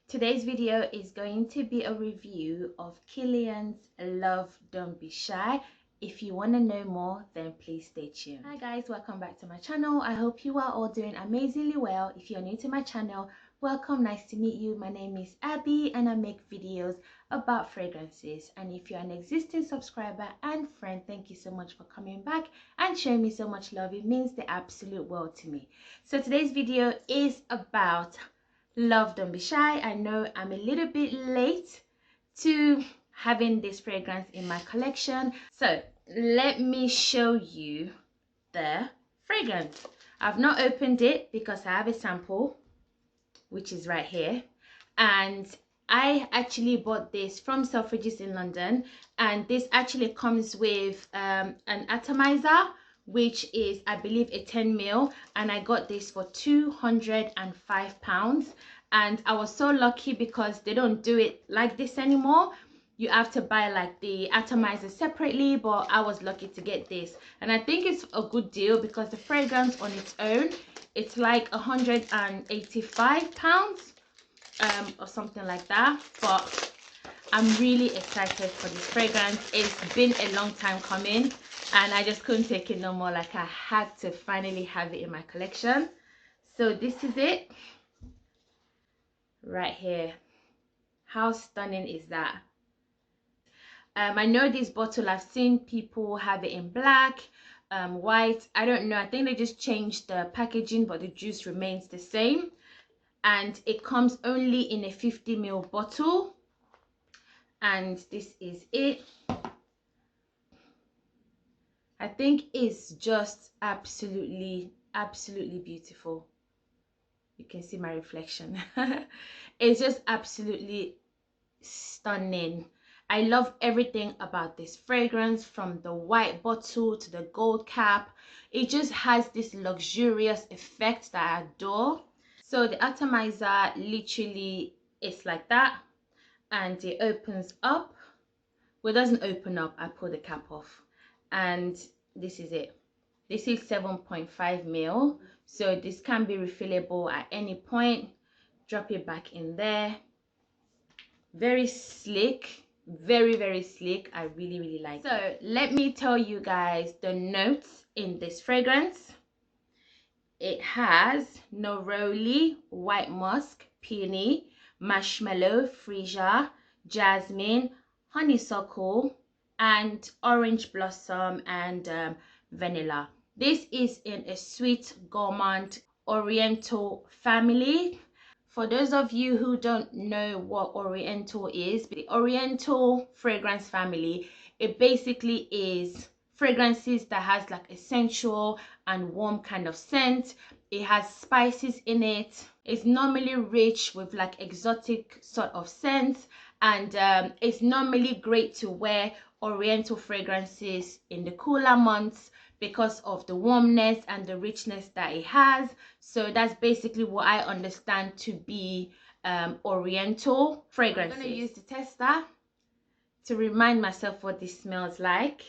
Today's video is going to be a review of Kilian's Love Don't Be Shy. If you want to know more, then please stay tuned. Hi guys, welcome back to my channel. I hope you are all doing amazingly well. If you're new to my channel, welcome, nice to meet you. My name is Abby and I make videos about fragrances. And if you're an existing subscriber and friend, thank you so much for coming back and showing me so much love. It means the absolute world to me. So today's video is about Love Don't Be Shy. I know I'm a little bit late to having this fragrance in my collection, so let me show you the fragrance. I've not opened it because I have a sample which is right here, and I actually bought this from Selfridges in London, and this actually comes with an atomizer, which is, I believe, a 10 ml, and I got this for £205. And I was so lucky because they don't do it like this anymore. You have to buy like the atomizer separately, but I was lucky to get this, and I think it's a good deal because the fragrance on its own, it's like £185 or something like that. But I'm really excited for this fragrance. It's been a long time coming and I just couldn't take it no more. Like, I had to finally have it in my collection. So this is it right here. How stunning is that? I know this bottle, I've seen people have it in black, white, I don't know, I think they just changed the packaging, but the juice remains the same. And it comes only in a 50 ml bottle, and this is it. I think it's just absolutely beautiful. You can see my reflection. It's just absolutely stunning. I love everything about this fragrance, from the white bottle to the gold cap. It just has this luxurious effect that I adore. So the atomizer literally is like that, and it opens up. Well, it doesn't open up, I pull the cap off, and this is it. This is 7.5 ml, so this can be refillable at any point. Drop it back in there. Very slick, very slick. I really like it. So let me tell you guys the notes in this fragrance. It has neroli, white musk, peony, marshmallow, freesia, jasmine, honeysuckle, and orange blossom and vanilla. This is in a sweet gourmand oriental family. For those of you who don't know what oriental is, the oriental fragrance family, it basically is fragrances that has like a sensual and warm kind of scent. It has spices in it. It's normally rich with like exotic sort of scents, and it's normally great to wear oriental fragrances in the cooler months because of the warmness and the richness that it has. So that's basically what I understand to be oriental fragrances. I'm going to use the tester to remind myself what this smells like.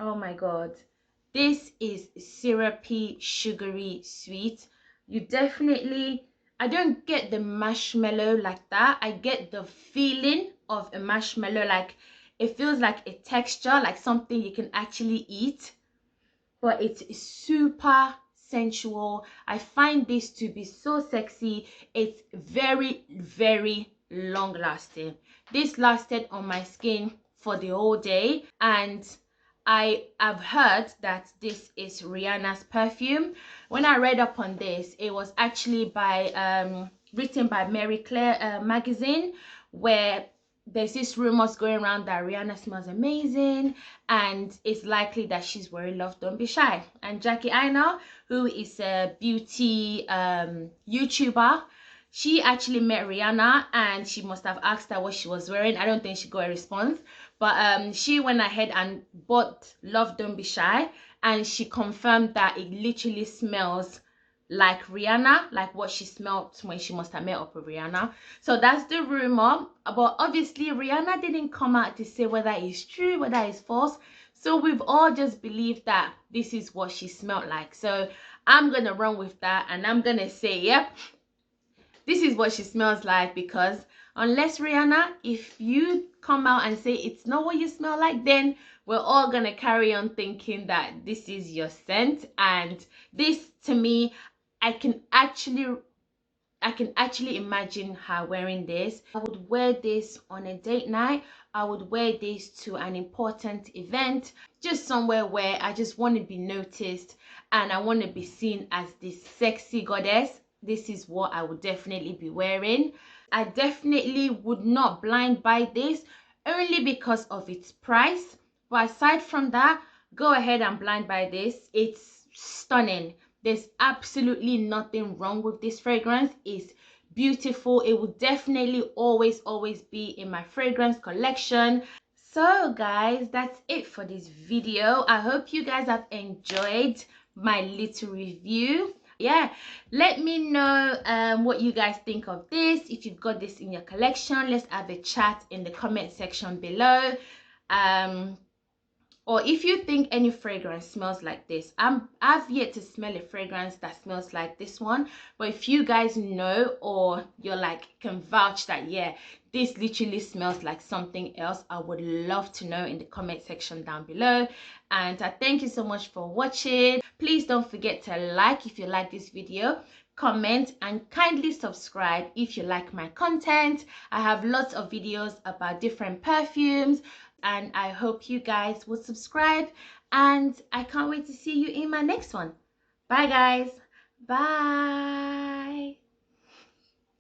Oh my god, this is syrupy, sugary, sweet. You definitely, I don't get the marshmallow like that. I get the feeling of a marshmallow, like it feels like a texture, like something you can actually eat, but it's super sensual. I find this to be so sexy. It's very long lasting. This lasted on my skin for the whole day, and I have heard that this is Rihanna's perfume. When I read up on this, it was actually by written by Marie Claire magazine, where there's this rumors going around that Rihanna smells amazing and it's likely that she's wearing Love Don't Be Shy. And 𝐤𝐤𝐼𝐻, who is a beauty YouTuber, she actually met Rihanna and she must have asked her what she was wearing. I don't think she got a response, but she went ahead and bought Love Don't Be Shy, and she confirmed that it literally smells like Rihanna, like what she smelled when she must have met up with Rihanna. So that's the rumor, but obviously Rihanna didn't come out to say whether it's true, whether it's false. So we've all just believed that this is what she smelled like. So I'm gonna run with that and I'm gonna say, yep, this is what she smells like, because unless Rihanna, if you come out and say it's not what you smell like, then we're all gonna carry on thinking that this is your scent. And this, to me, I can actually imagine her wearing this. I would wear this on a date night. I would wear this to an important event, just somewhere where I just want to be noticed and I want to be seen as this sexy goddess. This is what I would definitely be wearing. I definitely would not blind buy this, only because of its price. But aside from that, go ahead and blind buy this. It's stunning. There's absolutely nothing wrong with this fragrance. It's beautiful. It will definitely always be in my fragrance collection. So guys, that's it for this video. I hope you guys have enjoyed my little review. Yeah, let me know what you guys think of this. If you've got this in your collection, let's have a chat in the comment section below. Or if you think any fragrance smells like this. I've yet to smell a fragrance that smells like this one. But if you guys know, or you're like, can vouch that, yeah, this literally smells like something else, I would love to know in the comment section down below. And thank you so much for watching. Please don't forget to like if you like this video, comment, and kindly subscribe if you like my content. I have lots of videos about different perfumes, and I hope you guys will subscribe, and I can't wait to see you in my next one. Bye guys. Bye.